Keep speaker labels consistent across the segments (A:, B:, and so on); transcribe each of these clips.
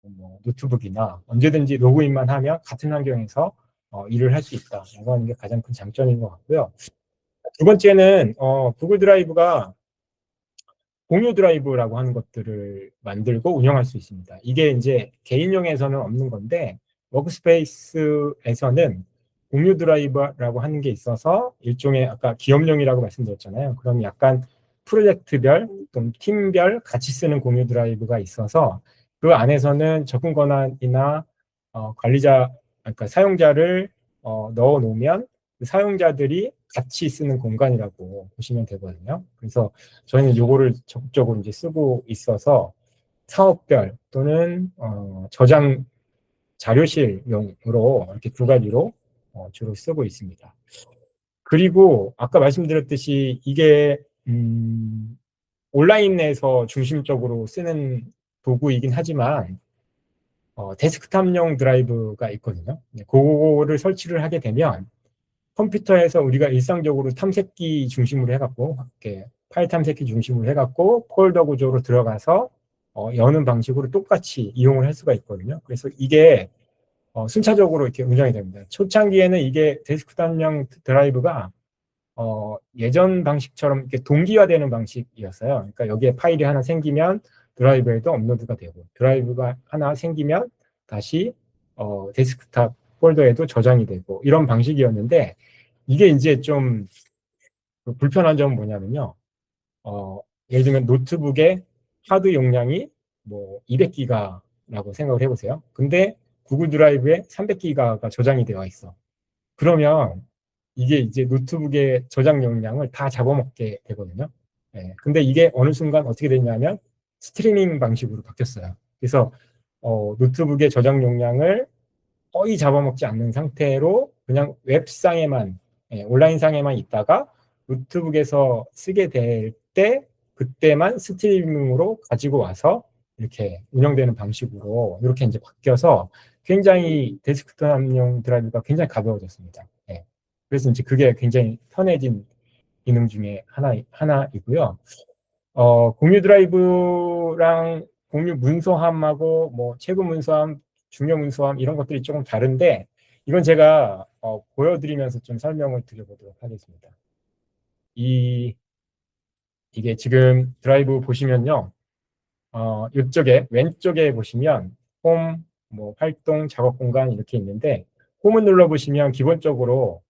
A: 뭐 노트북이나 언제든지 로그인만 하면 같은 환경에서 일을 할 수 있다라고 하는 게 가장 큰 장점인 것 같고요. 두 번째는 구글 드라이브가 공유 드라이브라고 하는 것들을 만들고 운영할 수 있습니다. 이게 이제 개인용에서는 없는 건데 워크스페이스에서는 공유 드라이브라고 하는 게 있어서 일종의 아까 기업용이라고 말씀드렸잖아요. 그럼 약간 프로젝트별 또는 팀별 같이 쓰는 공유 드라이브가 있어서 그 안에서는 접근 권한이나 관리자, 그러니까 사용자를 넣어 놓으면 그 사용자들이 같이 쓰는 공간이라고 보시면 되거든요. 그래서 저희는 요거를 적극적으로 이제 쓰고 있어서 사업별 또는 저장 자료실용으로 이렇게 두 가지로 주로 쓰고 있습니다. 그리고 아까 말씀드렸듯이 이게 온라인에서 중심적으로 쓰는 도구이긴 하지만 데스크탑용 드라이브가 있거든요. 그거를 설치를 하게 되면 컴퓨터에서 우리가 일상적으로 탐색기 중심으로 해갖고 이렇게 파일 탐색기 중심으로 해갖고 폴더 구조로 들어가서 여는 방식으로 똑같이 이용을 할 수가 있거든요. 그래서 이게 순차적으로 이렇게 운영이 됩니다. 초창기에는 이게 데스크탑용 드라이브가 예전 방식처럼 이렇게 동기화되는 방식이었어요. 그러니까 여기에 파일이 하나 생기면 드라이브에도 업로드가 되고 드라이브가 하나 생기면 다시 데스크탑 폴더에도 저장이 되고 이런 방식이었는데 이게 이제 좀 불편한 점은 뭐냐면요. 예를 들면 노트북의 하드 용량이 뭐 200기가라고 생각을 해보세요. 근데 구글 드라이브에 300기가가 저장이 되어 있어. 그러면 이게 이제 노트북의 저장 용량을 다 잡아먹게 되거든요. 네. 근데 이게 어느 순간 어떻게 됐냐면 스트리밍 방식으로 바뀌었어요. 그래서 노트북의 저장 용량을 거의 잡아먹지 않는 상태로 그냥 웹상에만 온라인상에만 있다가 노트북에서 쓰게 될 때 그때만 스트리밍으로 가지고 와서 이렇게 운영되는 방식으로 이렇게 이제 바뀌어서 굉장히 데스크탑용 드라이브가 굉장히 가벼워졌습니다. 네. 그래서 이제 그게 굉장히 편해진 기능 중에 하나이고요. 공유 드라이브랑 공유 문서함하고 뭐 최고 문서함, 중요 문서함 이런 것들이 조금 다른데 이건 제가 보여드리면서 좀 설명을 드려보도록 하겠습니다. 이게 지금 드라이브 보시면요. 이쪽에 왼쪽에 보시면 홈, 뭐 활동, 작업 공간 이렇게 있는데 홈을 눌러보시면 기본적으로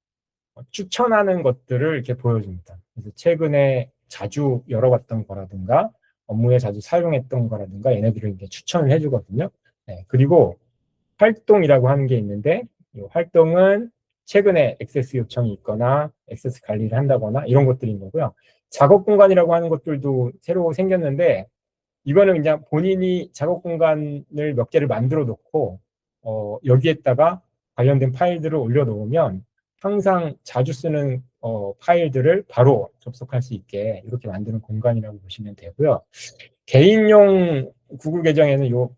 A: 추천하는 것들을 이렇게 보여줍니다. 그래서 최근에 자주 열어봤던 거라든가 업무에 자주 사용했던 거라든가 얘네들을 이제 추천을 해주거든요. 네, 그리고 활동이라고 하는 게 있는데 이 활동은 최근에 액세스 요청이 있거나 액세스 관리를 한다거나 이런 것들인 거고요. 작업 공간이라고 하는 것들도 새로 생겼는데 이거는 그냥 본인이 작업 공간을 몇 개를 만들어 놓고 여기에다가 관련된 파일들을 올려놓으면 항상 자주 쓰는 파일들을 바로 접속할 수 있게 이렇게 만드는 공간이라고 보시면 되고요. 개인용 구글 계정에는 요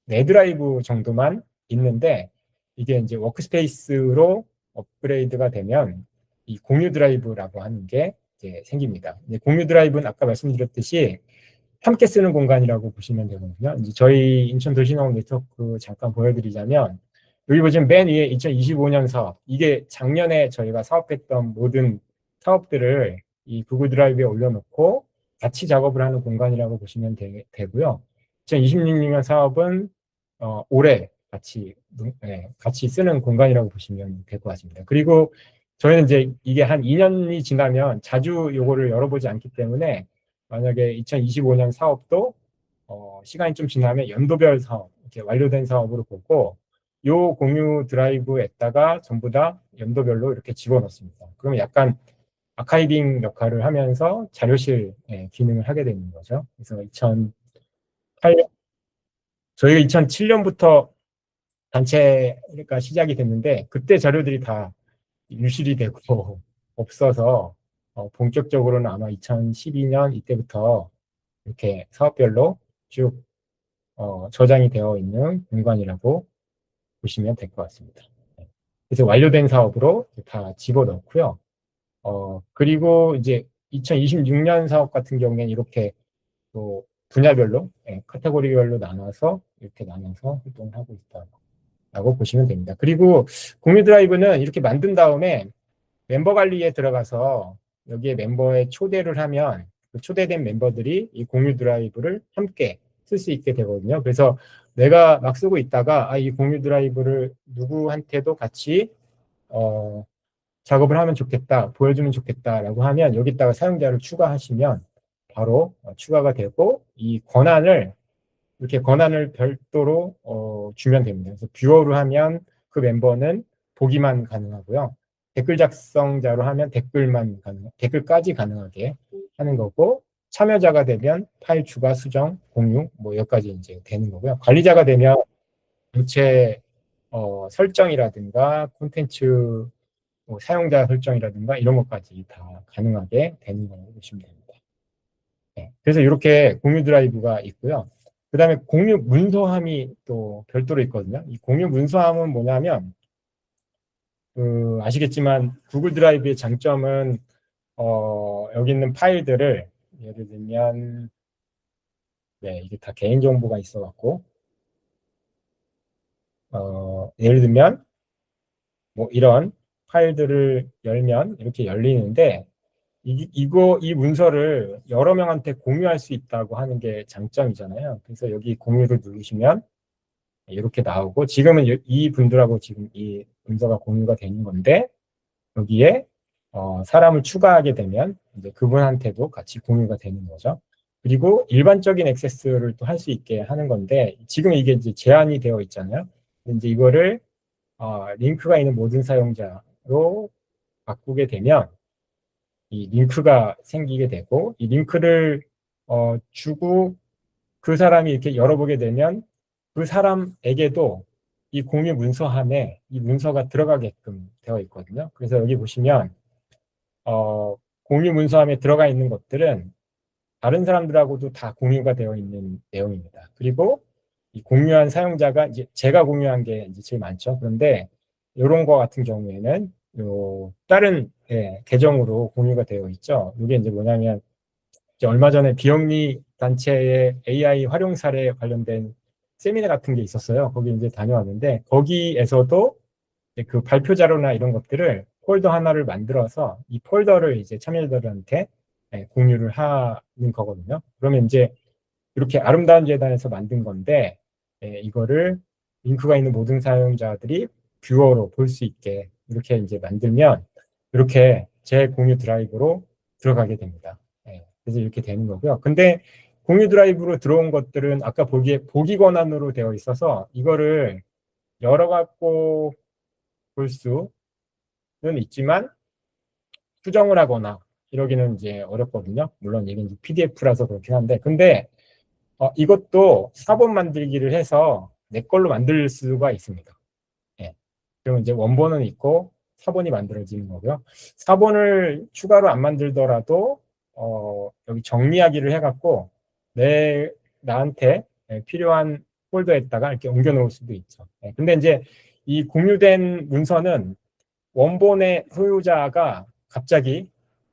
A: 네 드라이브 정도만 있는데 이게 이제 워크스페이스로 업그레이드가 되면 이 공유 드라이브라고 하는 게 이제 생깁니다. 공유 드라이브는 아까 말씀드렸듯이 함께 쓰는 공간이라고 보시면 되거든요. 이제 저희 인천 도시농업 네트워크 잠깐 보여드리자면 여기 보시면 맨 위에 2025년 사업, 이게 작년에 저희가 사업했던 모든 사업들을 이 구글 드라이브에 올려놓고 같이 작업을 하는 공간이라고 보시면 되고요. 2026년 사업은 올해 같이 쓰는 공간이라고 보시면 될 것 같습니다. 그리고 저희는 이제 이게 한 2년이 지나면 자주 요거를 열어보지 않기 때문에 만약에 2025년 사업도 시간이 좀 지나면 연도별 사업, 이렇게 완료된 사업으로 보고 요 공유 드라이브에다가 전부 다 연도별로 이렇게 집어넣습니다. 그러면 약간 아카이빙 역할을 하면서 자료실 기능을 하게 되는 거죠. 그래서 저희가 2007년부터 단체가 시작이 됐는데 그때 자료들이 다 유실이 되고 없어서 본격적으로는 아마 2012년 이때부터 이렇게 사업별로 쭉 저장이 되어 있는 공간이라고 보시면 될 것 같습니다. 그래서 완료된 사업으로 다 집어넣고요. 그리고 이제 2026년 사업 같은 경우에는 이렇게 또 분야별로, 카테고리별로 나눠서 이렇게 나눠서 활동을 하고 있다라고 보시면 됩니다. 그리고 공유 드라이브는 이렇게 만든 다음에 멤버 관리에 들어가서 여기에 멤버에 초대를 하면 그 초대된 멤버들이 이 공유 드라이브를 함께 쓸 수 있게 되거든요. 그래서 내가 막 쓰고 있다가 이 공유 드라이브를 누구한테도 같이 작업을 하면 좋겠다, 보여주면 좋겠다라고 하면 여기다가 사용자를 추가하시면 바로 추가가 되고 이 권한을 이렇게 권한을 별도로 주면 됩니다. 그래서 뷰어로 하면 그 멤버는 보기만 가능하고요. 댓글 작성자로 하면 댓글까지 가능하게 하는 거고, 참여자가 되면 파일 추가, 수정, 공유 뭐 여기까지 이제 되는 거고요. 관리자가 되면 전체 설정이라든가 콘텐츠 사용자 설정이라든가 이런 것까지 다 가능하게 되는 거라고 보시면 됩니다. 네, 그래서 이렇게 공유 드라이브가 있고요. 그 다음에 공유 문서함이 또 별도로 있거든요. 이 공유 문서함은 뭐냐면 아시겠지만 구글 드라이브의 장점은 여기 있는 파일들을 예를 들면 네, 이게 다 개인정보가 있어갖고 예를 들면 뭐 이런 파일들을 열면 이렇게 열리는데 이 문서를 여러 명한테 공유할 수 있다고 하는 게 장점이잖아요. 그래서 여기 공유를 누르시면 이렇게 나오고 지금은 이 분들하고 지금 이 문서가 공유가 되는 건데 여기에 사람을 추가하게 되면 이제 그분한테도 같이 공유가 되는 거죠. 그리고 일반적인 액세스를 또 할 수 있게 하는 건데 지금 이게 이제 제한이 되어 있잖아요. 이제 이거를 링크가 있는 모든 사용자로 바꾸게 되면 이 링크가 생기게 되고 이 링크를 주고 그 사람이 이렇게 열어보게 되면 그 사람에게도 이 공유 문서함에 이 문서가 들어가게끔 되어 있거든요. 그래서 여기 보시면 공유 문서함에 들어가 있는 것들은 다른 사람들하고도 다 공유가 되어 있는 내용입니다. 그리고 이 공유한 사용자가 이제 제가 공유한 게 이제 제일 많죠. 그런데 이런 거 같은 경우에는 다른 계정으로 공유가 되어 있죠. 이게 이제 뭐냐면 이제 얼마 전에 비영리 단체의 AI 활용 사례에 관련된 세미나 같은 게 있었어요. 거기 이제 다녀왔는데 거기에서도 그 발표 자료나 이런 것들을 폴더 하나를 만들어서 이 폴더를 이제 참여자들한테 공유를 하는 거거든요. 그러면 이제 이렇게 아름다운 재단에서 만든 건데 이거를 링크가 있는 모든 사용자들이 뷰어로 볼 수 있게 이렇게 이제 만들면 이렇게 제 공유 드라이브로 들어가게 됩니다. 그래서 이렇게 되는 거고요. 근데 공유 드라이브로 들어온 것들은 아까 보기 권한으로 되어 있어서 이거를 열어갖고 볼 수는 있지만 수정을 하거나 이러기는 이제 어렵거든요. 물론 이게 PDF라서 그렇긴 한데 근데 이것도 사본 만들기를 해서 내 걸로 만들 수가 있습니다. 예. 그러면 이제 원본은 있고 사본이 만들어지는 거고요. 사본을 추가로 안 만들더라도 여기 정리하기를 해갖고 나한테 필요한 폴더에다가 이렇게 옮겨 놓을 수도 있죠. 예. 근데 이제 이 공유된 문서는 원본의 소유자가 갑자기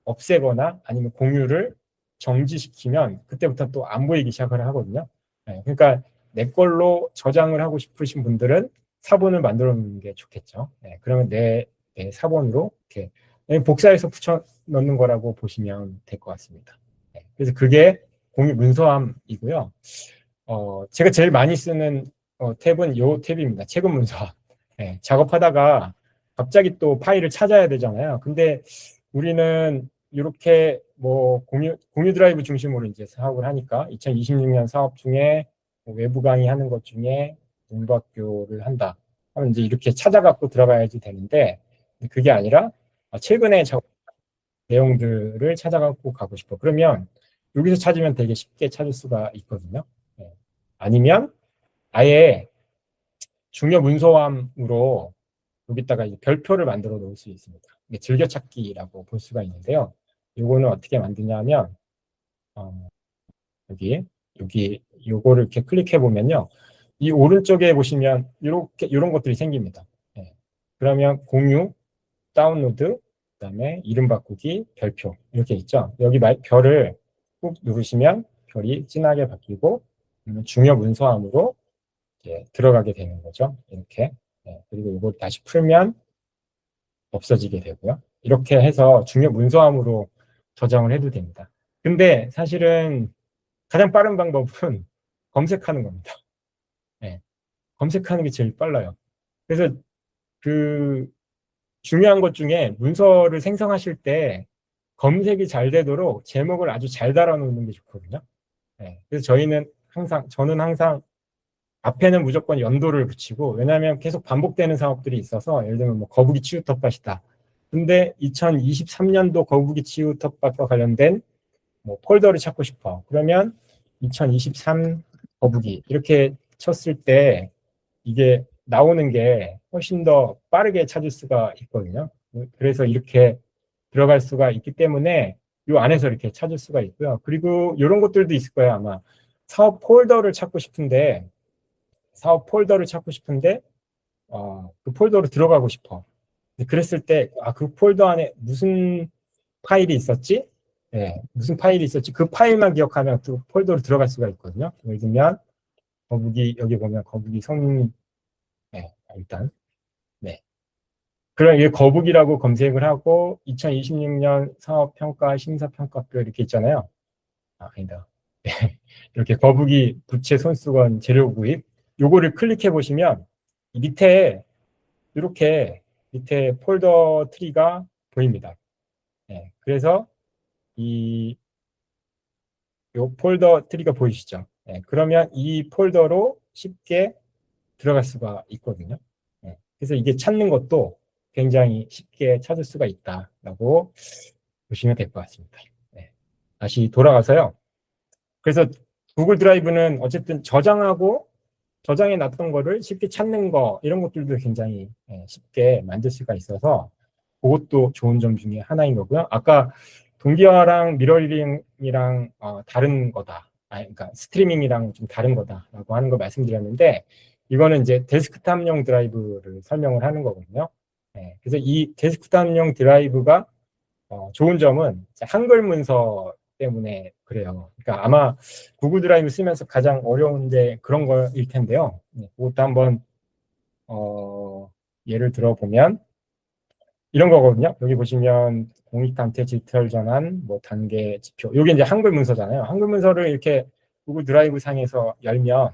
A: 없애거나 아니면 공유를 정지시키면 그때부터 또 안 보이기 시작을 하거든요. 그러니까 내 걸로 저장을 하고 싶으신 분들은 사본을 만들어 놓는 게 좋겠죠. 그러면 내 사본으로 이렇게 복사해서 붙여 넣는 거라고 보시면 될 것 같습니다. 그래서 그게 공유 문서함이고요. 제가 제일 많이 쓰는 탭은 이 탭입니다. 최근 문서함. 작업하다가 갑자기 또 파일을 찾아야 되잖아요. 근데 우리는 이렇게 뭐 공유 드라이브 중심으로 이제 사업을 하니까 2026년 사업 중에 뭐 외부 강의하는 것 중에 공부학교를 한다 하면 이제 이렇게 찾아갖고 들어가야지 되는데 그게 아니라 최근에 작업 내용들을 찾아갖고 가고 싶어. 그러면 여기서 찾으면 되게 쉽게 찾을 수가 있거든요. 아니면 아예 중요 문서함으로 여기다가 이제 별표를 만들어 놓을 수 있습니다. 이게 즐겨찾기라고 볼 수가 있는데요. 이거는 어떻게 만드냐면 여기 요거를 이렇게 클릭해 보면요. 이 오른쪽에 보시면 이렇게 이런 것들이 생깁니다. 그러면 공유, 다운로드, 그다음에 이름 바꾸기, 별표 이렇게 있죠. 여기 별을 꾹 누르시면 별이 진하게 바뀌고 중요 문서함으로 이제 들어가게 되는 거죠. 이렇게. 그리고 이걸 다시 풀면 없어지게 되고요. 이렇게 해서 중요 문서함으로 저장을 해도 됩니다. 근데 사실은 가장 빠른 방법은 검색하는 겁니다. 네, 검색하는 게 제일 빨라요. 그래서 그 중요한 것 중에 문서를 생성하실 때 검색이 잘 되도록 제목을 아주 잘 달아놓는 게 좋거든요. 네, 그래서 저는 항상 앞에는 무조건 연도를 붙이고, 왜냐하면 계속 반복되는 사업들이 있어서, 예를 들면 뭐 거북이 치유 텃밭이다. 근데 2023년도 거북이 치유 텃밭과 관련된 뭐 폴더를 찾고 싶어. 그러면 2023 거북이 이렇게 쳤을 때 이게 나오는 게 훨씬 더 빠르게 찾을 수가 있거든요. 그래서 이렇게 들어갈 수가 있기 때문에 이 안에서 이렇게 찾을 수가 있고요. 그리고 이런 것들도 있을 거예요. 아마 사업 폴더를 찾고 싶은데 그 폴더로 들어가고 싶어. 그랬을 때 그 폴더 안에 무슨 파일이 있었지? 네, 무슨 파일이 있었지? 그 파일만 기억하면 그 폴더로 들어갈 수가 있거든요. 예를 들면 거북이, 여기 보면 거북이 성, 네, 일단 네. 그럼 이 거북이라고 검색을 하고 2026년 사업평가 심사평가표 이렇게 있잖아요. 아니다. 이렇게 거북이 부채 손수건 재료 구입 요거를 클릭해 보시면 밑에 이렇게 밑에 폴더 트리가 보입니다. 네, 그래서 이 폴더 트리가 보이시죠? 네, 그러면 이 폴더로 쉽게 들어갈 수가 있거든요. 네, 그래서 이게 찾는 것도 굉장히 쉽게 찾을 수가 있다라고 보시면 될 것 같습니다. 네, 다시 돌아가서요. 그래서 구글 드라이브는 어쨌든 저장해 놨던 거를 쉽게 찾는 거 이런 것들도 굉장히 쉽게 만들 수가 있어서 그것도 좋은 점 중에 하나인 거고요. 아까 동기화랑 미러링이랑 다른 거다. 그러니까 스트리밍이랑 좀 다른 거다라고 하는 거 말씀드렸는데 이거는 이제 데스크탑용 드라이브를 설명을 하는 거거든요. 네, 그래서 이 데스크탑용 드라이브가 좋은 점은 한글 문서 때문에 그래요. 그러니까 아마 구글 드라이브 쓰면서 가장 어려운데 그런 거일 텐데요. 네, 그것도 한번 예를 들어 보면 이런 거거든요. 여기 보시면 공익단체 질투 전환, 뭐 단계 지표. 이게 이제 한글 문서잖아요. 한글 문서를 이렇게 구글 드라이브 상에서 열면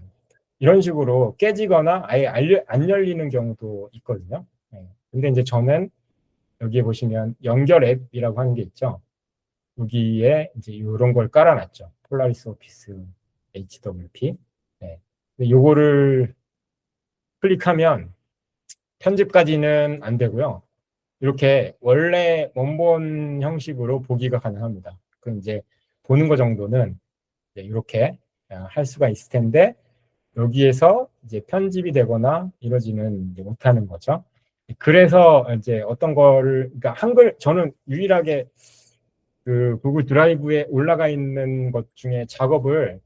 A: 이런 식으로 깨지거나 아예 안 열리는 경우도 있거든요. 네. 근데 이제 저는 여기에 보시면 연결 앱이라고 하는 게 있죠. 여기에 이제 이런 걸 깔아놨죠. 폴라리스 오피스 HWP. 네. 요거를 클릭하면 편집까지는 안 되고요. 이렇게 원래 원본 형식으로 보기가 가능합니다. 그럼 이제 보는 거 정도는 이제 이렇게 할 수가 있을 텐데 여기에서 이제 편집이 되거나 이러지는 못하는 거죠. 그래서 이제 어떤 거를 그러니까 저는 유일하게 그 구글 드라이브에 올라가 있는 것 중에 작업을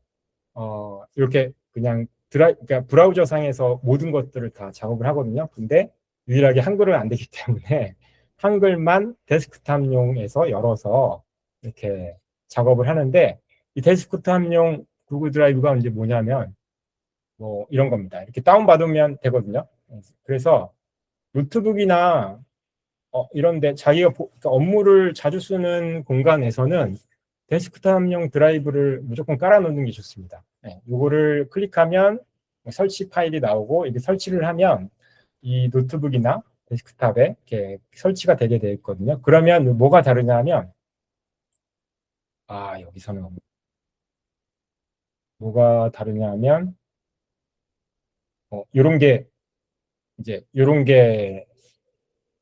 A: 이렇게 그냥 그러니까 브라우저 상에서 모든 것들을 다 작업을 하거든요. 근데 유일하게 한글은 안 되기 때문에 한글만 데스크탑용에서 열어서 이렇게 작업을 하는데 이 데스크탑용 구글 드라이브가 이제 뭐냐면 뭐 이런 겁니다. 이렇게 다운받으면 되거든요. 그래서 노트북이나 이런데 그러니까 업무를 자주 쓰는 공간에서는 데스크탑용 드라이브를 무조건 깔아놓는 게 좋습니다. 네, 요거를 클릭하면 설치 파일이 나오고 이게 설치를 하면 이 노트북이나 데스크탑에 이렇게 설치가 되게 되어 있거든요. 그러면 뭐가 다르냐 하면 여기서는 뭐가 다르냐 하면 이런 게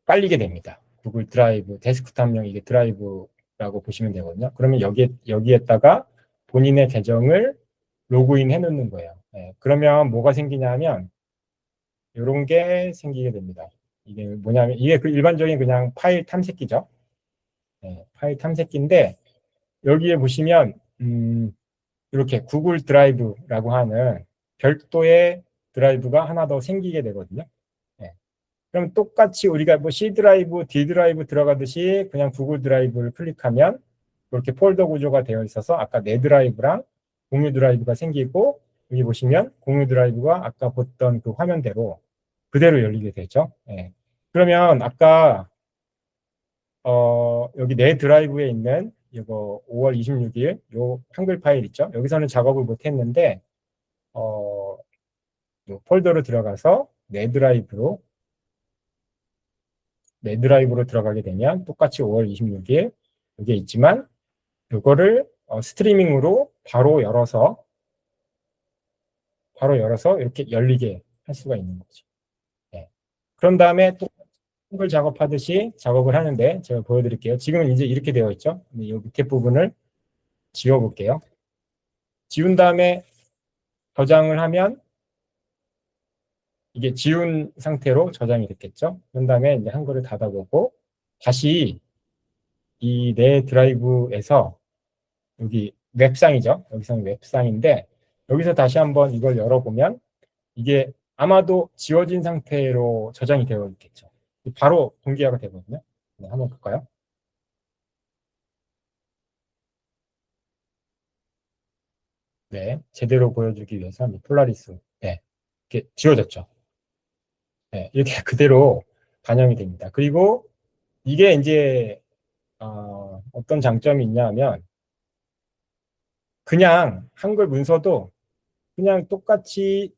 A: 깔리게 됩니다. 구글 드라이브 데스크탑용 이게 드라이브라고 보시면 되거든요. 그러면 여기에다가 본인의 계정을 로그인 해놓는 거예요. 네, 그러면 뭐가 생기냐면 이런 게 생기게 됩니다. 이게 뭐냐면 이게 그 일반적인 그냥 파일 탐색기죠. 네, 파일 탐색기인데 여기에 보시면 이렇게 구글 드라이브라고 하는 별도의 드라이브가 하나 더 생기게 되거든요. 네. 그럼 똑같이 우리가 뭐 C 드라이브, D 드라이브 들어가듯이 그냥 구글 드라이브를 클릭하면 이렇게 폴더 구조가 되어 있어서 아까 내 드라이브랑 공유 드라이브가 생기고 여기 보시면 공유 드라이브가 아까 봤던 그 화면대로 그대로 열리게 되죠. 예. 그러면 아까 여기 내 드라이브에 있는 이거 5월 26일 요 한글 파일 있죠. 여기서는 작업을 못 했는데 요 폴더로 들어가서 내 드라이브로 들어가게 되면 똑같이 5월 26일 여기에 있지만 이거를 스트리밍으로 바로 열어서 이렇게 열리게 할 수가 있는 거죠. 네. 그런 다음에 또 한글 작업하듯이 작업을 하는데 제가 보여드릴게요. 지금은 이제 이렇게 되어 있죠. 이 밑에 부분을 지워볼게요. 지운 다음에 저장을 하면 이게 지운 상태로 저장이 됐겠죠. 그런 다음에 이제 한글을 닫아보고 다시 이 내 드라이브에서 여기 웹상이죠. 여기서는 웹상인데 여기서 다시 한번 이걸 열어보면 이게 아마도 지워진 상태로 저장이 되어 있겠죠. 바로 동기화가 되거든요. 네, 한번 볼까요? 네, 제대로 보여주기 위해서 폴라리스 네, 이렇게 지워졌죠. 네, 이렇게 그대로 반영이 됩니다. 그리고 이게 이제 어떤 장점이 있냐면 그냥 한글 문서도 그냥 똑같이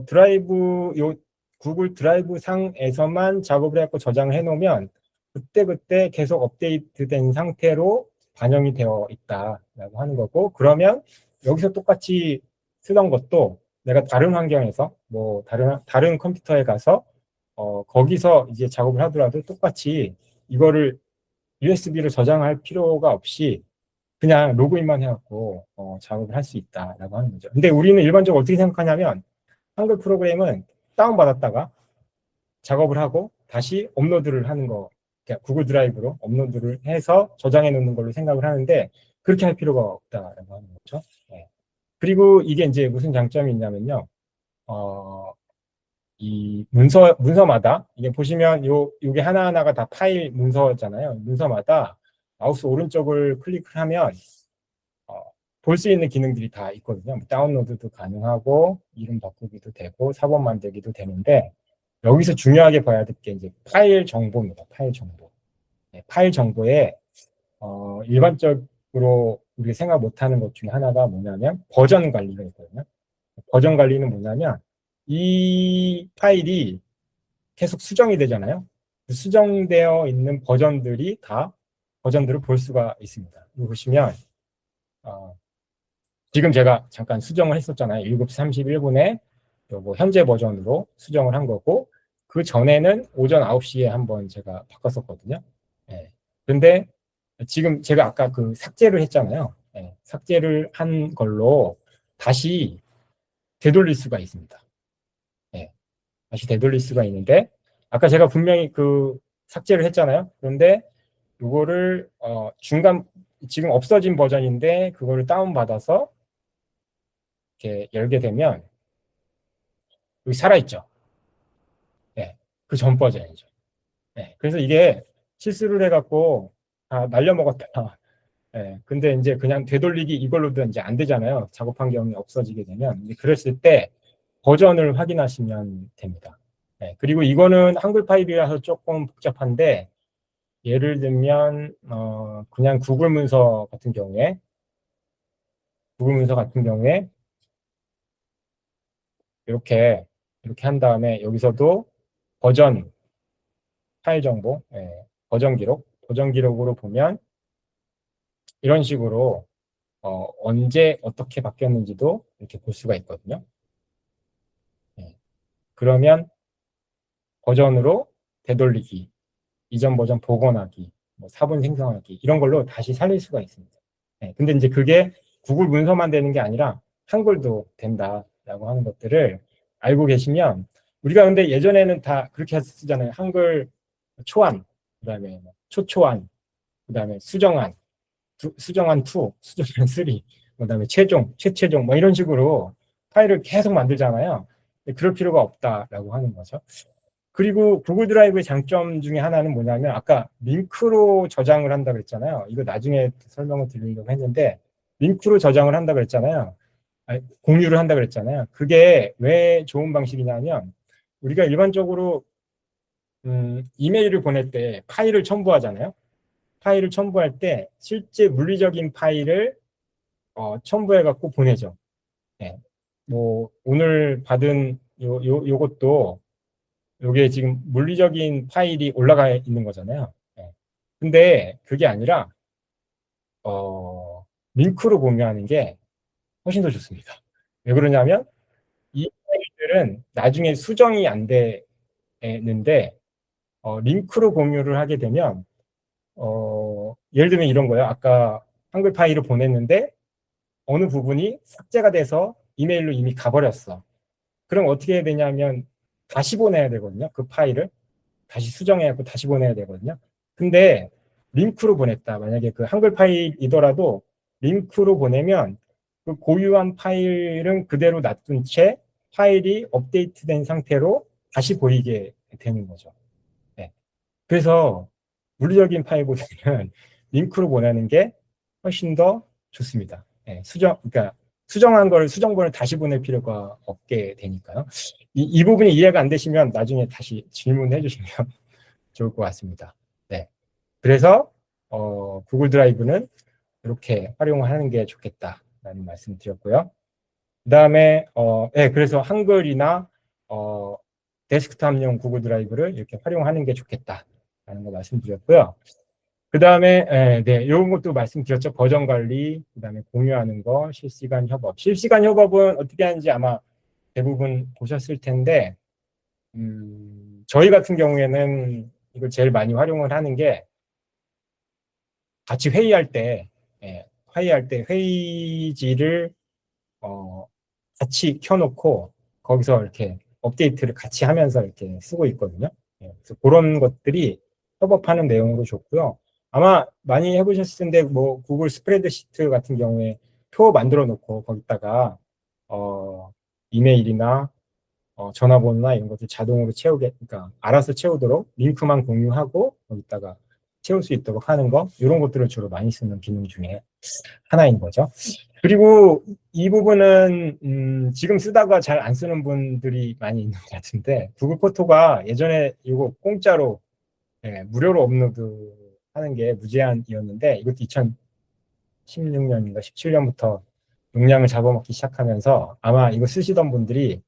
A: 드라이브 요 구글 드라이브 상에서만 작업을 해갖고 저장을 해놓으면 그때그때 계속 업데이트된 상태로 반영이 되어 있다라고 하는 거고 그러면 여기서 똑같이 쓰던 것도 내가 다른 환경에서 뭐 다른 컴퓨터에 가서 거기서 이제 작업을 하더라도 똑같이 이거를 USB로 저장할 필요가 없이 그냥 로그인만 해갖고 작업을 할 수 있다라고 하는 거죠. 근데 우리는 일반적으로 어떻게 생각하냐면 한글 프로그램은 다운받았다가 작업을 하고 다시 업로드를 하는 거, 그러니까 구글 드라이브로 업로드를 해서 저장해 놓는 걸로 생각을 하는데 그렇게 할 필요가 없다라고 하는 거죠. 네. 그리고 이게 이제 무슨 장점이 있냐면요. 이 문서마다 이게 보시면 요게 하나하나가 다 파일 문서잖아요. 문서마다 마우스 오른쪽을 클릭을 하면 볼 수 있는 기능들이 다 있거든요. 다운로드도 가능하고 이름 바꾸기도 되고 사본 만들기도 되는데 여기서 중요하게 봐야 될 게 이제 파일 정보입니다. 파일 정보. 네, 파일 정보에 일반적으로 우리가 생각 못하는 것 중에 하나가 뭐냐면 버전 관리가 있거든요. 버전 관리는 뭐냐면 이 파일이 계속 수정이 되잖아요. 수정되어 있는 버전들을 볼 수가 있습니다. 여기 보시면 지금 제가 잠깐 수정을 했었잖아요. 7시 31분에 뭐 현재 버전으로 수정을 한 거고 그 전에는 오전 9시에 한번 제가 바꿨었거든요. 네. 근데 지금 제가 아까 그 삭제를 했잖아요. 네. 삭제를 한 걸로 다시 되돌릴 수가 있습니다. 네. 다시 되돌릴 수가 있는데 아까 제가 분명히 그 삭제를 했잖아요. 그런데 이거를 중간 지금 없어진 버전인데 그거를 다운받아서 이렇게 열게 되면 여기 살아있죠. 네, 그 전 버전이죠. 네, 그래서 이게 실수를 해갖고 날려먹었다. 네, 근데 이제 그냥 되돌리기 이걸로도 이제 안 되잖아요. 작업 환경이 없어지게 되면. 이제 그랬을 때 버전을 확인하시면 됩니다. 네, 그리고 이거는 한글 파일이라서 조금 복잡한데 예를 들면 그냥 구글 문서 같은 경우에 이렇게 한 다음에 여기서도 버전 파일 정보, 버전 기록으로 보면 이런 식으로 언제 어떻게 바뀌었는지도 이렇게 볼 수가 있거든요. 네. 그러면 버전으로 되돌리기, 이전 버전 복원하기, 뭐 사본 생성하기 이런 걸로 다시 살릴 수가 있습니다. 네. 근데 이제 그게 구글 문서만 되는 게 아니라 한글도 된다라고 하는 것들을 알고 계시면 우리가 근데 예전에는 다 그렇게 쓰잖아요. 한글 초안, 그다음에 초초안, 그다음에 수정안, 수정안 2, 수정안 3, 그다음에 최종, 최최종 뭐 이런 식으로 파일을 계속 만들잖아요. 그럴 필요가 없다라고 하는 거죠. 그리고 구글 드라이브의 장점 중에 하나는 뭐냐면 아까 링크로 저장을 한다 그랬잖아요. 이거 나중에 설명을 드리려고 했는데 링크로 저장을 한다 그랬잖아요. 공유를 한다 그랬잖아요. 그게 왜 좋은 방식이냐면 우리가 일반적으로 이메일을 보낼 때 파일을 첨부하잖아요. 파일을 첨부할 때 실제 물리적인 파일을 첨부해 갖고 보내죠. 네. 뭐 오늘 받은 요것도 요게 지금 물리적인 파일이 올라가 있는 거잖아요. 네. 근데 그게 아니라 링크로 공유하는 게 훨씬 더 좋습니다. 왜 그러냐면 이 파일들은 나중에 수정이 안 되는데 링크로 공유를 하게 되면 예를 들면 이런 거예요. 아까 한글 파일을 보냈는데 어느 부분이 삭제가 돼서 이메일로 이미 가버렸어. 그럼 어떻게 해야 되냐면 다시 보내야 되거든요. 그 파일을 다시 수정해야 하고 다시 보내야 되거든요. 근데 링크로 보냈다. 만약에 그 한글 파일이더라도 링크로 보내면 그 고유한 파일은 그대로 놔둔 채 파일이 업데이트된 상태로 다시 보이게 되는 거죠. 네. 그래서 물리적인 파일보다는 링크로 보내는 게 훨씬 더 좋습니다. 네. 그러니까 수정한 걸 수정본을 다시 보낼 필요가 없게 되니까요. 이 부분이 이해가 안 되시면 나중에 다시 질문해 주시면 좋을 것 같습니다. 네. 그래서 구글 드라이브는 이렇게 활용하는 게 좋겠다라는 말씀 드렸고요. 그 다음에 네, 그래서 한글이나 데스크탑용 구글 드라이브를 이렇게 활용하는 게 좋겠다라는 거 말씀드렸고요. 그 다음에 네, 이런 것도 말씀드렸죠. 버전 관리, 그 다음에 공유하는 거, 실시간 협업. 실시간 협업은 어떻게 하는지 아마 대부분 보셨을 텐데 저희 같은 경우에는 이걸 제일 많이 활용을 하는 게 같이 회의할 때, 회의할 때 회의지를 같이 켜놓고 거기서 이렇게 업데이트를 같이 하면서 이렇게 쓰고 있거든요. 그래서 그런 것들이 협업하는 내용으로 좋고요. 아마 많이 해보셨을 텐데 뭐 구글 스프레드시트 같은 경우에 표 만들어 놓고 거기다가 이메일이나 전화번호나 이런 것들 자동으로 채우게, 그러니까 알아서 채우도록 링크만 공유하고 거기다가 채울 수 있도록 하는 거, 이런 것들을 주로 많이 쓰는 기능 중에 하나인 거죠. 그리고 이 부분은 지금 쓰다가 잘 안 쓰는 분들이 많이 있는 것 같은데 구글 포토가 예전에 이거 공짜로 무료로 업로드 하는 게 무제한이었는데 이것도 2016년인가 17년부터 용량을 잡아먹기 시작하면서 아마 이거 쓰시던 분들이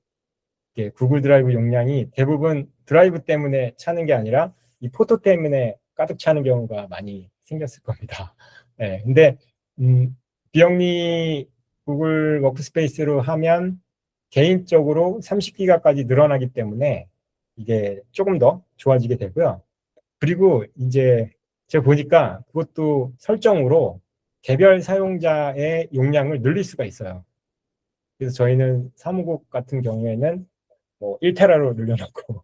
A: 구글 드라이브 용량이 대부분 드라이브 때문에 차는 게 아니라 이 포토 때문에 가득 차는 경우가 많이 생겼을 겁니다. 네, 근데 비영리 구글 워크스페이스로 하면 개인적으로 30기가까지 늘어나기 때문에 이게 조금 더 좋아지게 되고요. 그리고 이제 제가 보니까 그것도 설정으로 개별 사용자의 용량을 늘릴 수가 있어요. 그래서 저희는 사무국 같은 경우에는 뭐 1테라로 늘려놓고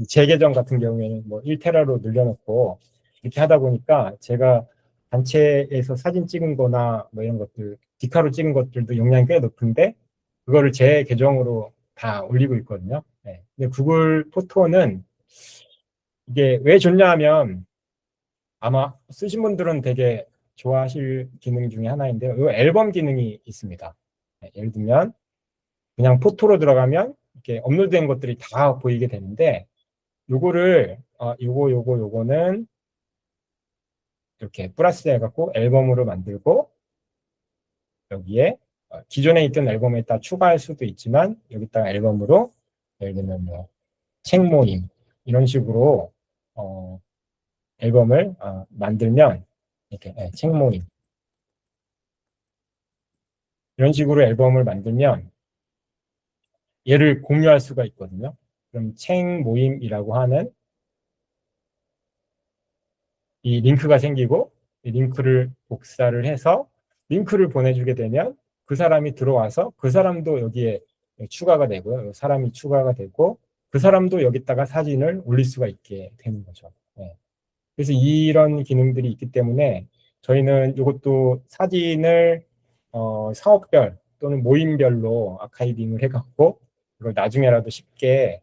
A: 제 계정 같은 경우에는 뭐 1테라로 늘려놓고 이렇게 하다 보니까 제가 단체에서 사진 찍은 거나 뭐 이런 것들 디카로 찍은 것들도 용량이 꽤 높은데 그거를 제 계정으로 다 올리고 있거든요. 네. 근데 구글 포토는 이게 왜 좋냐 하면 아마 쓰신 분들은 되게 좋아하실 기능 중에 하나인데요. 이 앨범 기능이 있습니다. 네, 예를 들면 그냥 포토로 들어가면 이렇게 업로드된 것들이 다 보이게 되는데 요거를 요거는 이렇게 플러스 해갖고 앨범으로 만들고 여기에 기존에 있던 앨범에다 추가할 수도 있지만 여기다가 앨범으로 예를 들면 뭐 책 모임 이런 식으로 앨범을 만들면 이렇게 책 모임 이런 식으로 앨범을 만들면 얘를 공유할 수가 있거든요. 그럼 책 모임이라고 하는 이 링크가 생기고 이 링크를 복사를 해서 링크를 보내주게 되면 그 사람이 들어와서 그 사람도 여기에 추가가 되고요. 사람이 추가가 되고 그 사람도 여기다가 사진을 올릴 수가 있게 되는 거죠. 네. 그래서 이런 기능들이 있기 때문에 저희는 이것도 사진을 사업별 또는 모임별로 아카이빙을 해갖고 이걸 나중에라도 쉽게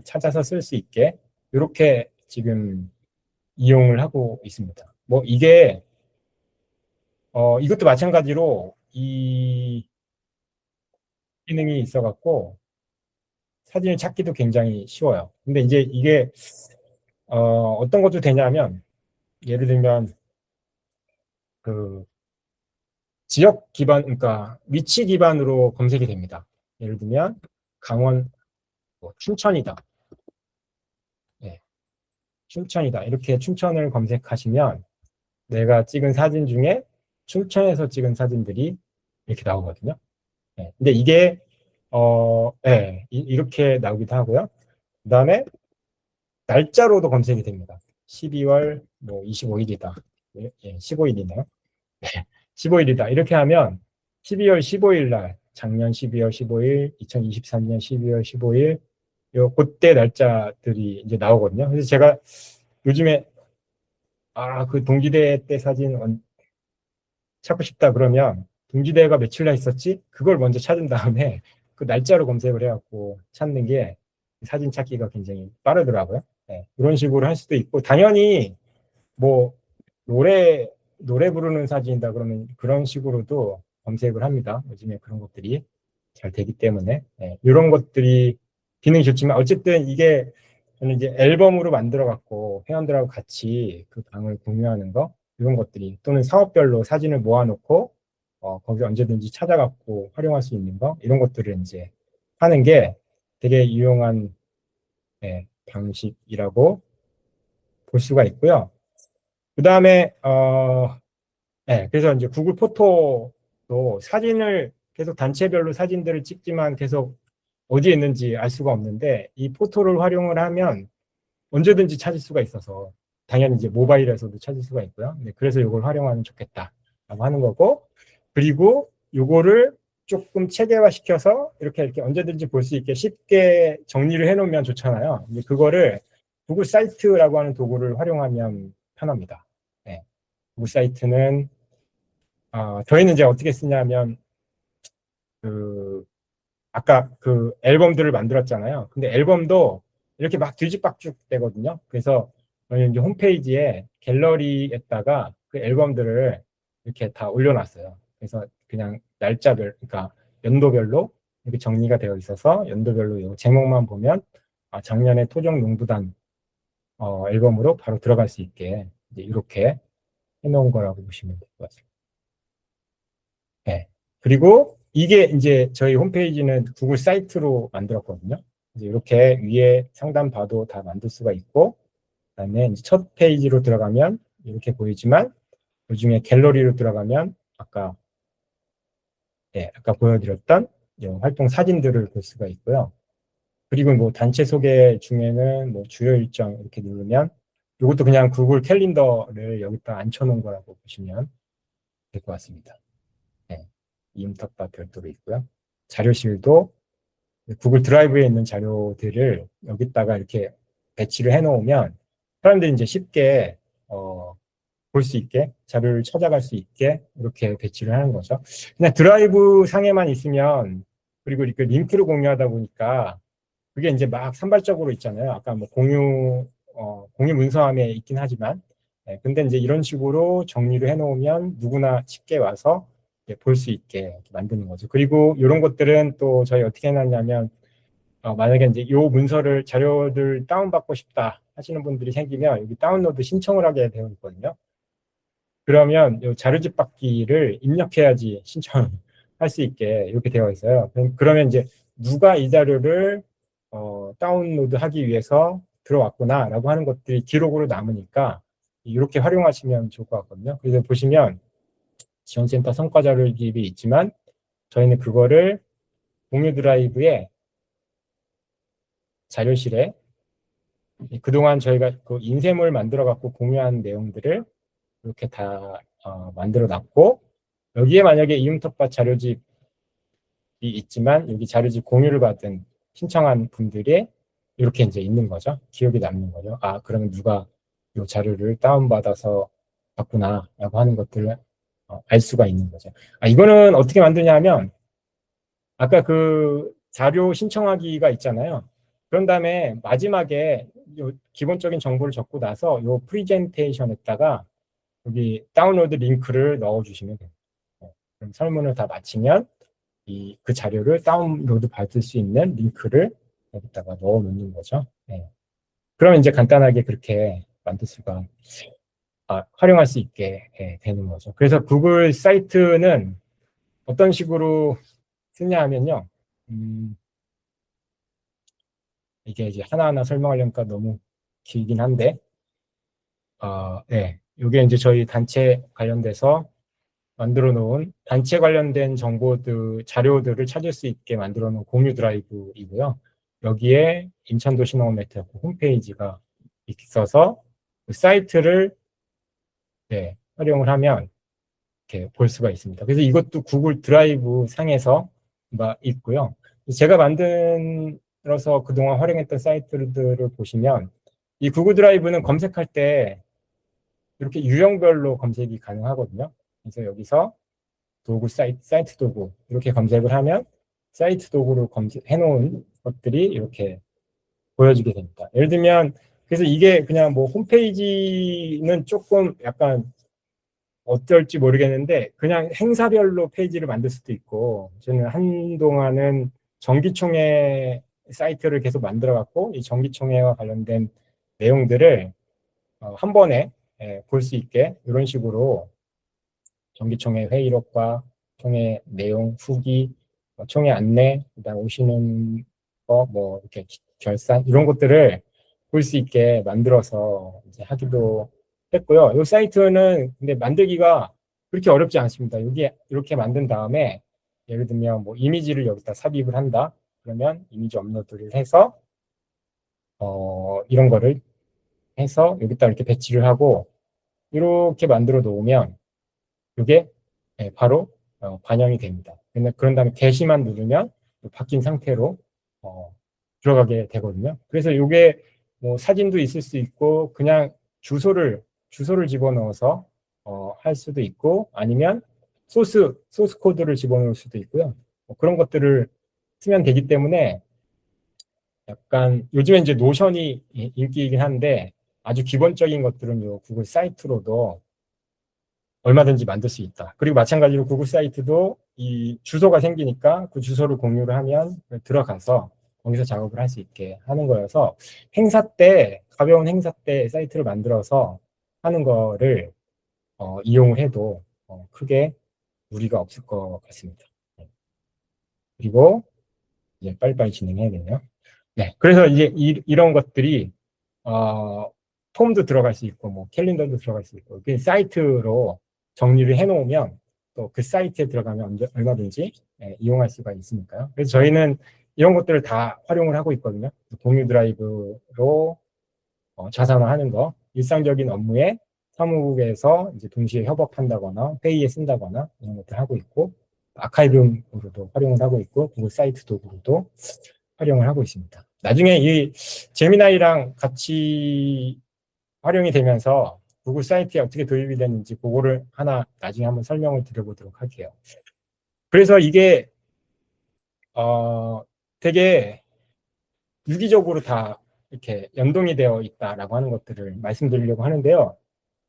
A: 찾아서 쓸 수 있게 이렇게 지금 이용을 하고 있습니다. 뭐 이게 이것도 마찬가지로 이 기능이 있어갖고 사진을 찾기도 굉장히 쉬워요. 근데 이제 이게 어떤 것도 되냐면 예를 들면 그 지역 기반, 그러니까 위치 기반으로 검색이 됩니다. 예를 들면 강원, 뭐 춘천이다. 네, 춘천이다. 이렇게 춘천을 검색하시면 내가 찍은 사진 중에 춘천에서 찍은 사진들이 이렇게 나오거든요. 네, 근데 이게 네, 이렇게 나오기도 하고요. 그다음에 날짜로도 검색이 됩니다. 12월 뭐 25일이다. 예, 15일이네요. 15일이다. 이렇게 하면 12월 15일 날, 작년 12월 15일, 2023년 12월 15일, 요 그때 날짜들이 이제 나오거든요. 그래서 제가 요즘에 그 동지대 때 사진 찾고 싶다 그러면 동지대가 며칠 날 있었지? 그걸 먼저 찾은 다음에 그 날짜로 검색을 해갖고 찾는 게 사진 찾기가 굉장히 빠르더라고요. 네, 그런 식으로 할 수도 있고 당연히 뭐 노래 부르는 사진이다 그러면 그런 식으로도 검색을 합니다. 요즘에 그런 것들이 잘 되기 때문에 이런 것들이 기능이 좋지만 어쨌든 이게 저는 이제 앨범으로 만들어 갖고 회원들하고 같이 그 방을 공유하는 거 이런 것들이 또는 사업별로 사진을 모아놓고 거기 언제든지 찾아갖고 활용할 수 있는 거 이런 것들을 이제 하는 게 되게 유용한 방식이라고 볼 수가 있고요. 그 다음에 그래서 이제 구글 포토도 사진을 계속 단체별로 사진들을 찍지만 계속 어디에 있는지 알 수가 없는데 이 포토를 활용을 하면 언제든지 찾을 수가 있어서 당연히 이제 모바일에서도 찾을 수가 있고요. 네, 그래서 이걸 활용하면 좋겠다라고 하는 거고 그리고 이거를 조금 체계화 시켜서 이렇게 언제든지 볼 수 있게 쉽게 정리를 해놓으면 좋잖아요. 이제 그거를 구글 사이트라고 하는 도구를 활용하면 편합니다. 네, 구글 사이트는 저희는 이제 어떻게 쓰냐면 그 아까 그 앨범들을 만들었잖아요. 근데 앨범도 이렇게 막 뒤죽박죽 되거든요. 그래서 저희 이제 홈페이지에 갤러리에다가 그 앨범들을 이렇게 다 올려놨어요. 그래서 그냥 날짜별, 그러니까 연도별로 이렇게 정리가 되어 있어서 연도별로 이 제목만 보면 작년에 토종 농구단 앨범으로 바로 들어갈 수 있게 이제 이렇게 해놓은 거라고 보시면 될 것 같습니다. 네. 그리고 이게 이제 저희 홈페이지는 구글 사이트로 만들었거든요. 이제 이렇게 위에 상단 봐도 다 만들 수가 있고, 그다음에 이제 첫 페이지로 들어가면 이렇게 보이지만, 그 중에 갤러리로 들어가면 아까 보여드렸던 활동 사진들을 볼 수가 있고요. 그리고 뭐 단체 소개 중에는 뭐 주요 일정 이렇게 누르면 이것도 그냥 구글 캘린더를 여기다 앉혀놓은 거라고 보시면 될 것 같습니다. 네. 이음탑과 별도로 있고요. 자료실도 구글 드라이브에 있는 자료들을 여기다가 이렇게 배치를 해놓으면 사람들이 이제 쉽게 볼 수 있게 자료를 찾아갈 수 있게 이렇게 배치를 하는 거죠. 그냥 드라이브 상에만 있으면 그리고 이렇게 링크를 공유하다 보니까 그게 이제 막 산발적으로 있잖아요. 아까 뭐 공유 문서함에 있긴 하지만 근데 이제 이런 식으로 정리를 해놓으면 누구나 쉽게 와서 볼 수 있게 만드는 거죠. 그리고 이런 것들은 또 저희 어떻게 해놨냐면 만약에 이제 요 문서를 자료들 다운받고 싶다 하시는 분들이 생기면 여기 다운로드 신청을 하게 되어 있거든요. 그러면 요 자료집 받기를 입력해야지 신청할 수 있게 이렇게 되어 있어요. 그러면 이제 누가 이 자료를 다운로드하기 위해서 들어왔구나라고 하는 것들이 기록으로 남으니까 이렇게 활용하시면 좋을 것 같거든요. 그래서 보시면 지원센터 성과 자료집이 있지만 저희는 그거를 공유 드라이브에 자료실에 그동안 저희가 그 인쇄물 만들어 갖고 공유한 내용들을 이렇게 다 만들어 놨고 여기에 만약에 이음톱밭 자료집이 있지만 여기 자료집 공유를 받은 신청한 분들의 이렇게 이제 있는 거죠. 기억이 남는 거죠. 그러면 누가 이 자료를 다운받아서 봤구나라고 하는 것들을 알 수가 있는 거죠. 이거는 어떻게 만드냐 하면 아까 그 자료 신청하기가 있잖아요. 그런 다음에 마지막에 요 기본적인 정보를 적고 나서 요 프리젠테이션에다가 여기 다운로드 링크를 넣어주시면 돼요. 그럼 설문을 다 마치면 그 자료를 다운로드 받을 수 있는 링크를 여기다가 넣어 놓는 거죠. 네. 그러면 이제 간단하게 그렇게 만들 수가 활용할 수 있게 되는 거죠. 그래서 구글 사이트는 어떤 식으로 쓰냐 하면요. 이게 이제 하나하나 설명하려니까 너무 길긴 한데, 네. 이게 이제 저희 단체 관련돼서 만들어 놓은 단체 관련된 정보들, 자료들을 찾을 수 있게 만들어 놓은 공유 드라이브이고요. 여기에 인천도시농업 네트워크 홈페이지가 있어서 그 사이트를 네, 활용을 하면 이렇게 볼 수가 있습니다. 그래서 이것도 구글 드라이브 상에서 있고요. 제가 만들어서 그동안 활용했던 사이트들을 보시면 이 구글 드라이브는 검색할 때 이렇게 유형별로 검색이 가능하거든요. 그래서 여기서 도구 사이트 도구 이렇게 검색을 하면 사이트 도구로 검색해 놓은 것들이 이렇게 보여지게 됩니다. 예를 들면 그래서 이게 그냥 뭐 홈페이지는 조금 약간 어떨지 모르겠는데 그냥 행사별로 페이지를 만들 수도 있고 저는 한동안은 정기총회 사이트를 계속 만들어 갖고 이 정기총회와 관련된 내용들을 한 번에 볼 수 있게 이런 식으로 정기총회 회의록과 총회 내용 후기, 총회 안내, 그다음 오시는 거, 뭐 이렇게 결산 이런 것들을 볼 수 있게 만들어서 이제 하기도 했고요. 이 사이트는 근데 만들기가 그렇게 어렵지 않습니다. 여기 이렇게 만든 다음에 예를 들면 뭐 이미지를 여기다 삽입을 한다. 그러면 이미지 업로드를 해서 이런 거를 해서 여기다 이렇게 배치를 하고 이렇게 만들어 놓으면 이게 바로 반영이 됩니다. 그런 다음에 게시만 누르면 바뀐 상태로 들어가게 되거든요. 그래서 이게 뭐 사진도 있을 수 있고 그냥 주소를 집어넣어서 할 수도 있고 아니면 소스 코드를 집어넣을 수도 있고요. 그런 것들을 쓰면 되기 때문에 약간 요즘에 이제 노션이 인기이긴 한데 아주 기본적인 것들은 요 구글 사이트로도 얼마든지 만들 수 있다. 그리고 마찬가지로 구글 사이트도 이 주소가 생기니까 그 주소를 공유를 하면 들어가서 거기서 작업을 할 수 있게 하는 거여서 가벼운 행사 때 사이트를 만들어서 하는 거를 이용을 해도 크게 무리가 없을 것 같습니다. 그리고 이제 빨리빨리 진행해야겠네요. 네, 그래서 이제 이런 것들이 폼도 들어갈 수 있고 뭐 캘린더도 들어갈 수 있고 그 사이트로 정리를 해놓으면 또 그 사이트에 들어가면 얼마든지 이용할 수가 있으니까요. 그래서 저희는 이런 것들을 다 활용을 하고 있거든요. 공유 드라이브로 자산화하는 거, 일상적인 업무에 사무국에서 이제 동시에 협업한다거나 회의에 쓴다거나 이런 것들 하고 있고 아카이브로도 활용을 하고 있고 구글 사이트 도구로도 활용을 하고 있습니다. 나중에 이 제미나이랑 같이 활용이 되면서 구글 사이트에 어떻게 도입이 됐는지 그거를 하나 나중에 한번 설명을 드려보도록 할게요. 그래서 이게 되게 유기적으로 다 이렇게 연동이 되어 있다라고 하는 것들을 말씀드리려고 하는데요.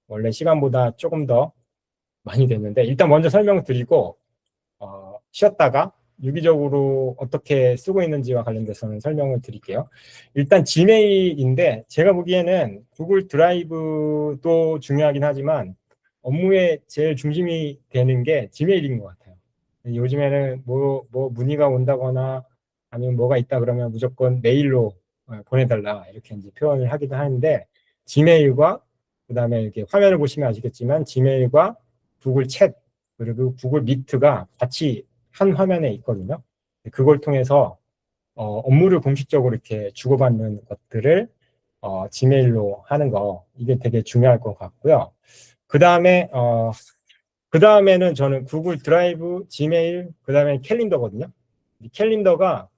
A: 원래 시간보다 조금 더 많이 됐는데 일단 먼저 설명을 드리고 쉬었다가 유기적으로 어떻게 쓰고 있는지와 관련돼서는 설명을 드릴게요. 일단 지메일인데 제가 보기에는 구글 드라이브도 중요하긴 하지만 업무의 제일 중심이 되는 게 지메일인 것 같아요. 요즘에는 뭐 문의가 온다거나 아니면 뭐가 있다 그러면 무조건 메일로 보내달라 이렇게 이제 표현을 하기도 하는데 지메일과 그다음에 이렇게 화면을 보시면 아시겠지만 지메일과 구글 챗 그리고 구글 미트가 같이 한 화면에 있거든요. 그걸 통해서 업무를 공식적으로 이렇게 주고받는 것들을 지메일로 하는 거 이게 되게 중요할 것 같고요. 그 다음에는 저는 구글 드라이브, 지메일, 그 다음에 캘린더거든요. 이 캘린더가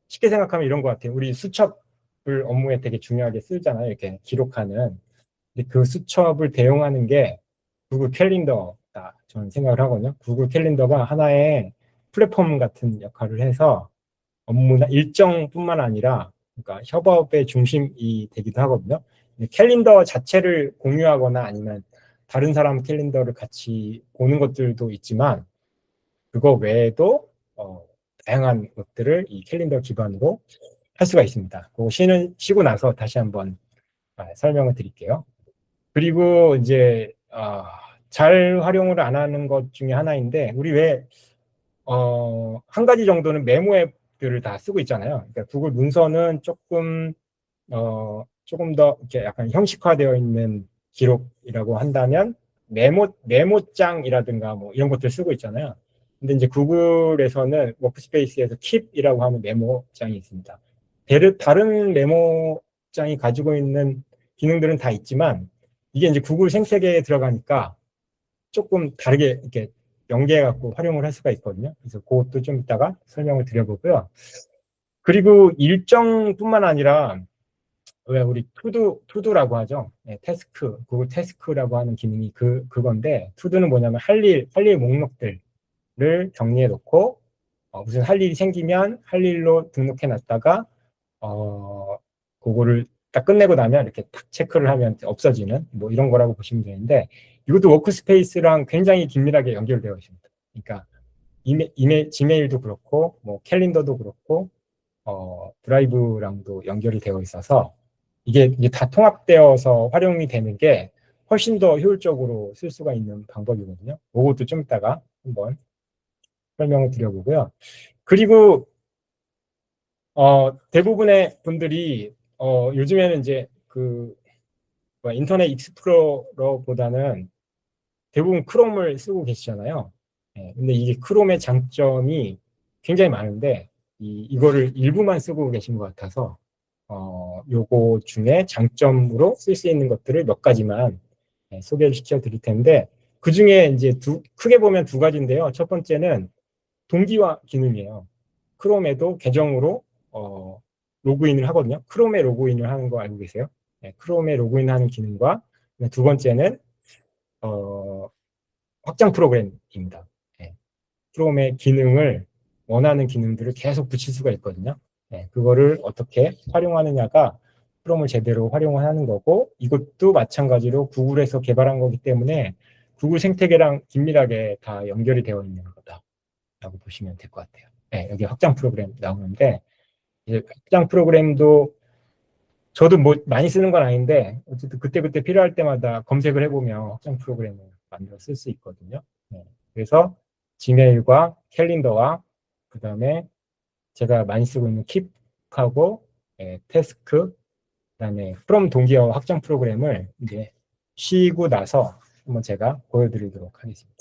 A: 쉽게 생각하면 이런 것 같아요. 우리 수첩을 업무에 되게 중요하게 쓰잖아요. 이렇게 기록하는. 근데 그 수첩을 대용하는 게 구글 캘린더다. 저는 생각을 하거든요. 구글 캘린더가 하나의 플랫폼 같은 역할을 해서 업무나 일정뿐만 아니라 그러니까 협업의 중심이 되기도 하거든요. 캘린더 자체를 공유하거나 아니면 다른 사람 캘린더를 같이 보는 것들도 있지만 그거 외에도 다양한 것들을 이 캘린더 기반으로 할 수가 있습니다. 그거 쉬고 나서 다시 한번 설명을 드릴게요. 그리고 이제 잘 활용을 안 하는 것 중에 하나인데, 우리 왜 한 가지 정도는 메모 앱들을 다 쓰고 있잖아요. 그러니까 구글 문서는 조금 더 이렇게 약간 형식화되어 있는 기록이라고 한다면 메모장이라든가 뭐 이런 것들 쓰고 있잖아요. 근데 이제 구글에서는 워크스페이스에서 킵이라고 하는 메모장이 있습니다. 다른 메모장이 가지고 있는 기능들은 다 있지만, 이게 이제 구글 생태계에 들어가니까 조금 다르게 이렇게 연계해갖고 활용을 할 수가 있거든요. 그래서 그것도 좀 이따가 설명을 드려보고요. 그리고 일정뿐만 아니라 왜 우리 투두라고 하죠. 네, 구글 태스크라고 하는 기능이 그건데, 투두는 뭐냐면 할 일 목록들을 정리해 놓고, 무슨 할 일이 생기면 할 일로 등록해 놨다가, 그거를 딱 끝내고 나면 이렇게 딱 체크를 하면 없어지는 뭐 이런 거라고 보시면 되는데, 이것도 워크스페이스랑 굉장히 긴밀하게 연결되어 있습니다. 그러니까 지메일도 그렇고, 뭐 캘린더도 그렇고, 드라이브랑도 연결이 되어 있어서 이게 다 통합되어서 활용이 되는 게 훨씬 더 효율적으로 쓸 수가 있는 방법이거든요. 그것도 좀 이따가 한번 설명을 드려보고요. 그리고 대부분의 분들이 요즘에는 이제 인터넷 익스플로러보다는 대부분 크롬을 쓰고 계시잖아요. 근데 이게 크롬의 장점이 굉장히 많은데 이거를 일부만 쓰고 계신 것 같아서 요거 중에 장점으로 쓸 수 있는 것들을 몇 가지만 소개를 시켜 드릴 텐데, 그 중에 이제 크게 보면 두 가지인데요. 첫 번째는 동기화 기능이에요. 크롬에도 계정으로 로그인을 하거든요. 크롬에 로그인을 하는 거 알고 계세요? 크롬에 로그인하는 기능과, 두 번째는 확장 프로그램입니다. 크롬의 기능을, 원하는 기능들을 계속 붙일 수가 있거든요. 그거를 어떻게 활용하느냐가 크롬을 제대로 활용하는 거고, 이것도 마찬가지로 구글에서 개발한 거기 때문에 구글 생태계랑 긴밀하게 다 연결이 되어 있는 거다라고 보시면 될 것 같아요. 여기 확장 프로그램 나오는데, 이제 확장 프로그램도 저도 뭐 많이 쓰는 건 아닌데 어쨌든 그때그때 필요할 때마다 검색을 해보면 확장 프로그램을 만들어 쓸 수 있거든요. 그래서 지메일과 캘린더와 그 다음에 제가 많이 쓰고 있는 킵하고 태스크, 그다음에 프롬 동기화 확장 프로그램을 이제 쉬고 나서 한번 제가 보여드리도록 하겠습니다.